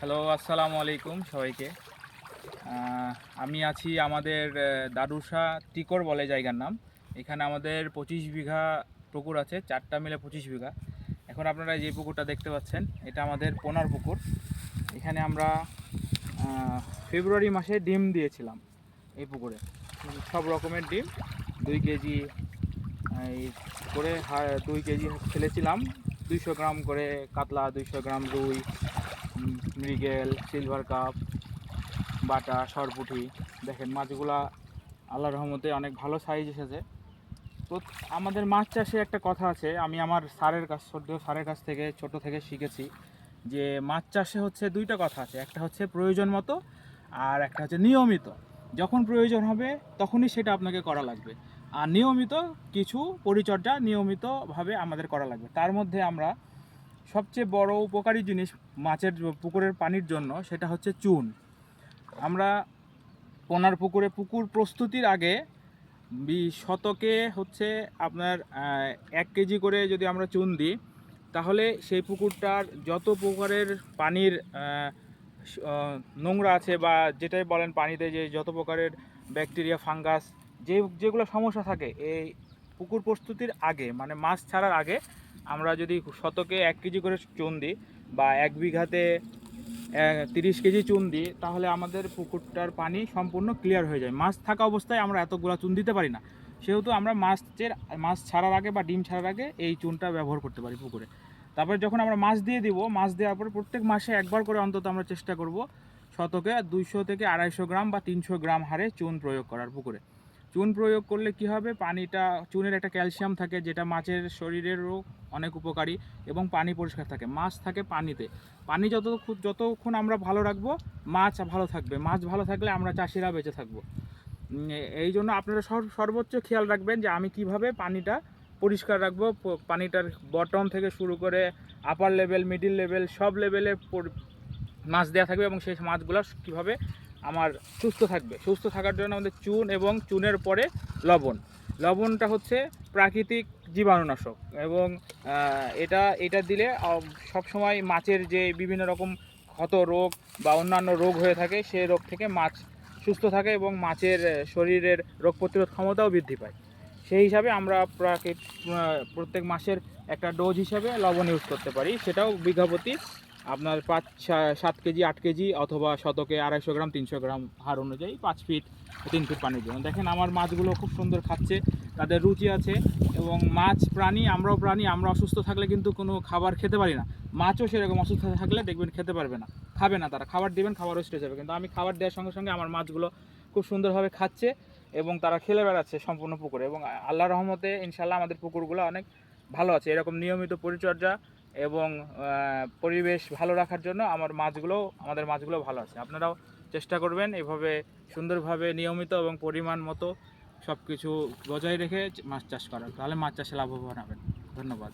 Hello, আসসালামু আলাইকুম সবাইকে। আমি আছি আমাদের দারুসা টিকর বলে জায়গার নাম। এখানে আমাদের 25 বিঘা পুকুর আছে, 4টা মিলে 25 বিঘা। এখন আপনারা যে পুকুরটা দেখতে পাচ্ছেন, এটা আমাদের পোনার পুকুর। এখানে আমরা ফেব্রুয়ারি মাসে ডিম দিয়েছিলাম এই পুকুরে। সব রকমের ডিম 2 কেজি এই করে 2 কেজি ফেলেছিলাম। 200 গ্রাম করে কাতলা, 200 গ্রাম রুই, মৃগেল, সিলভার কাপ, বাটা, সরপুঁটি। দেখেন মাছগুলা আল্লাহর রহমতে অনেক ভালো সাইজ এসেছে। তো আমাদের মাছ চাষে একটা কথা আছে, আমি আমার স্যারের কাছ থেকে ছোট থেকে শিখেছি যে মাছ চাষে হচ্ছে দুইটা কথা আছে। একটা হচ্ছে প্রয়োজন মতো, আর একটা হচ্ছে নিয়মিত। যখন প্রয়োজন হবে তখনই সেটা আপনাকে করা লাগবে, আর নিয়মিত কিছু পরিচর্যা নিয়মিতভাবে আমাদের করা লাগবে। তার মধ্যে আমরা সবচেয়ে বড় উপকারী জিনিস মাছের পুকুরের পানির জন্য সেটা হচ্ছে চুন। আমরা পোনার পুকুর প্রস্তুতির আগে শতকে হচ্ছে আপনার 1 কেজি করে যদি আমরা চুন দিই, তাহলে সেই পুকুরটার যত প্রকারের পানির নোংরা আছে বা যেটাই বলেন পানিতে যে যত প্রকারের ব্যাকটেরিয়া, ফাঙ্গাস, যেগুলো সমস্যা থাকে এই পুকুর প্রস্তুতির আগে, মানে মাছ ছাড়ার আগে আমরা যদি শতকে 1 কেজি করে চুন দিই বা 1 বিঘাতে 30 কেজি চুন দিই, তাহলে আমাদের পুকুরটার পানি সম্পূর্ণ ক্লিয়ার হয়ে যায়। মাছ থাকা অবস্থায় আমরা এতগুলো চুন দিতে পারি না, সেহেতু আমরা মাছ ছাড়ার আগে বা ডিম ছাড়ার আগে এই চুনটা ব্যবহার করতে পারি পুকুরে। তারপরে যখন আমরা মাছ দিয়ে দিব, মাছ দেওয়ার পরে প্রত্যেক মাসে একবার করে অন্তত আমরা চেষ্টা করব শতকে 200 থেকে 250 গ্রাম বা 300 গ্রাম হারে চুন প্রয়োগ করার পুকুরে। চুন প্রয়োগ করলে কি হবে, পানিটা, চুনের একটা ক্যালসিয়াম থাকে যেটা মাছের শরীরেরও অনেক উপকারী, এবং পানি পরিষ্কার থাকে, মাছ থাকে পানিতে। পানি যতক্ষণ আমরা ভালো রাখবো, মাছ ভালো থাকবে, মাছ ভালো থাকলে আমরা চাষিরা বেঁচে থাকবো। এই জন্য আপনারা সর্বোচ্চ খেয়াল রাখবেন যে আমি কিভাবে পানিটা পরিষ্কার রাখবো। পানিটার বটম থেকে শুরু করে আপার লেভেল, মিডিল লেভেল, সব লেভেলে মাছ দেওয়া থাকবে, এবং সেই মাছগুলো কীভাবে আমার সুস্থ থাকার জন্য আমাদের চুন, এবং চুনের পরে লবণটা হচ্ছে প্রাকৃতিক জীবাণুনাশক, এবং এটা দিলে সব সময় মাছের যে বিভিন্ন রকম ক্ষত রোগ বা অন্যান্য রোগ হয়ে থাকে, সেই রোগ থেকে মাছ সুস্থ থাকে এবং মাছের শরীরের রোগ প্রতিরোধ ক্ষমতাও বৃদ্ধি পায়। সেই হিসাবে আমরা প্রত্যেক মাসের একটা ডোজ হিসাবে লবণ ইউজ করতে পারি, সেটাও বিঘাপতি আপনার 5-7 কেজি, 8 কেজি, অথবা শতকে 250 গ্রাম, 300 গ্রাম হার অনুযায়ী 5 ফিট 3 ফিট পানির জন্য। দেখেন আমার মাছগুলো খুব সুন্দর খাচ্ছে, তাদের রুচি আছে। এবং মাছ প্রাণী, আমরাও প্রাণী, আমরা অসুস্থ থাকলে কিন্তু কোনো খাবার খেতে পারি না। মাছও সেরকম অসুস্থ থাকলে দেখবেন খেতে পারবে না, খাবে না, তারা খাবার দিবেন, খাবার ওয়েস্ট হয়ে যাবে। কিন্তু আমি খাবার দেওয়ার সঙ্গে সঙ্গে আমার মাছগুলো খুব সুন্দরভাবে খাচ্ছে এবং তারা খেলে বেড়াচ্ছে সম্পূর্ণ পুকুরে। এবং আল্লাহর রহমতে ইনশাল্লাহ আমাদের পুকুরগুলো অনেক ভালো আছে। এরকম নিয়মিত পরিচর্যা এবং পরিবেশ ভালো রাখার জন্য আমাদের মাছগুলো ভালো আছে। আপনারাও চেষ্টা করবেন এভাবে সুন্দরভাবে নিয়মিত এবং পরিমাণ মতো সব কিছু বজায় রেখে মাছ চাষ করার, তাহলে মাছ চাষে লাভবান হবেন। ধন্যবাদ।